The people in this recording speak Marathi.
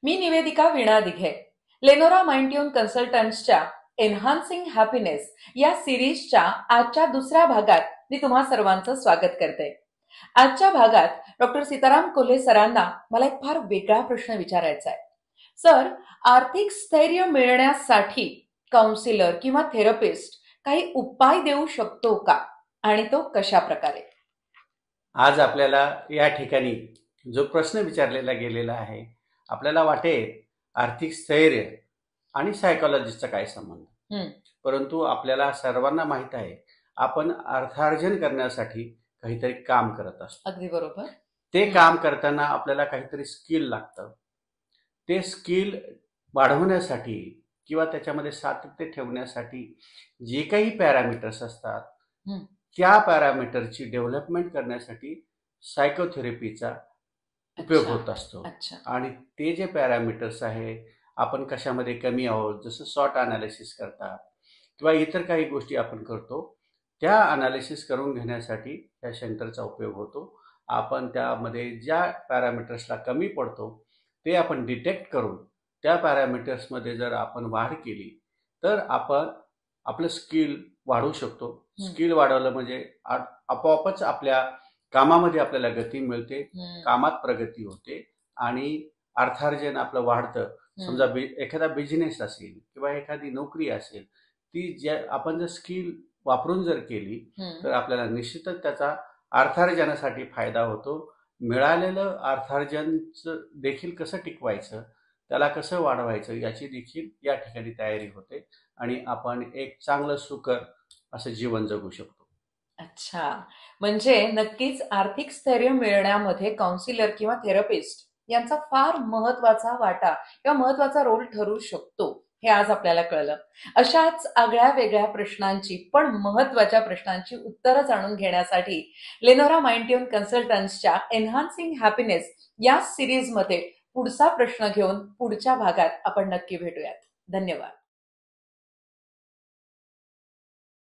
मी निवेदिका वीणा दिघे. लेनोरा माइंडट्यून कन्सल्टंट्सच्या एन्हान्सिंग हॅपीनेस या सिरीजच्या आजच्या दुसऱ्या भागात मी तुम्हा सर्वांचं स्वागत करते. आजच्या भागात डॉक्टर सीताराम कोल्हे सरांना मला एक फार वेगळा प्रश्न विचारायचा आहे. सर, आर्थिक स्थैर्य मिळण्यासाठी काउन्सिलर किंवा थेरपिस्ट काही उपाय देऊ शकतो का, आणि तो कशा प्रकारे? आज आपल्याला या ठिकाणी जो प्रश्न विचारलेला गेलेला आहे, आपल्याला वाटेल आर्थिक स्थैर्य आणि सायकोलॉजीचा काय संबंध. परंतु आपल्याला सर्वांना माहित आहे, आपण अर्थार्जन करण्यासाठी काहीतरी काम करत असतो. अगदी बरोबर. ते काम करताना आपल्याला काहीतरी स्किल लागतं. ते स्किल वाढवण्यासाठी किंवा त्याच्यामध्ये सातत्य ठेवण्यासाठी जे काही पॅरामीटर्स असतात, त्या पॅरामीटरची डेव्हलपमेंट करण्यासाठी सायकोथेरपीचा उपयोग होत असतो. आणि ते जे पॅरामीटर्स आहे, आपण कशामध्ये कमी आहोत, जसं सॉट अनालिसिस करतात किंवा इतर काही गोष्टी आपण करतो, त्या अनालिसिस करून घेण्यासाठी या सेंटरचा उपयोग होतो. आपण त्यामध्ये ज्या पॅरामीटर्सला कमी पडतो ते आपण डिटेक्ट करून त्या पॅरामीटर्समध्ये जर आपण वाढ केली तर आपण आपलं स्किल वाढवू शकतो. स्किल वाढवलं म्हणजे आपोआपच आपल्या कामामध्ये आपल्याला गती मिळते, कामात प्रगती होते आणि अर्थार्जन आपलं वाढतं. समजा एखादा बिझनेस असेल किंवा एखादी नोकरी असेल, ती आपण जर स्किल वापरून जर केली तर आपल्याला निश्चितच त्याचा अर्थार्जनासाठी फायदा होतो. मिळालेलं अर्थार्जन देखील कसं टिकवायचं, त्याला कसं वाढवायचं, याची देखील या ठिकाणी तयारी होते आणि आपण एक चांगलं सुकर असं जीवन जगू शकतो. अच्छा, म्हणजे नक्कीच आर्थिक स्थैर्य मिळण्यामध्ये काउन्सिलर किंवा थेरपिस्ट यांचा फार महत्वाचा वाटा किंवा महत्वाचा रोल ठरू शकतो, हे आज आपल्याला कळलं. अशाच आगळ्या वेगळ्या प्रश्नांची पण महत्वाच्या प्रश्नांची उत्तरं जाणून घेण्यासाठी लेनोरा माइंडट्यून कन्सल्टंट्सच्या एन्हान्सिंग हॅपीनेस या सिरीजमध्ये पुढचा प्रश्न घेऊन पुढच्या भागात आपण नक्की भेटूयात. धन्यवाद.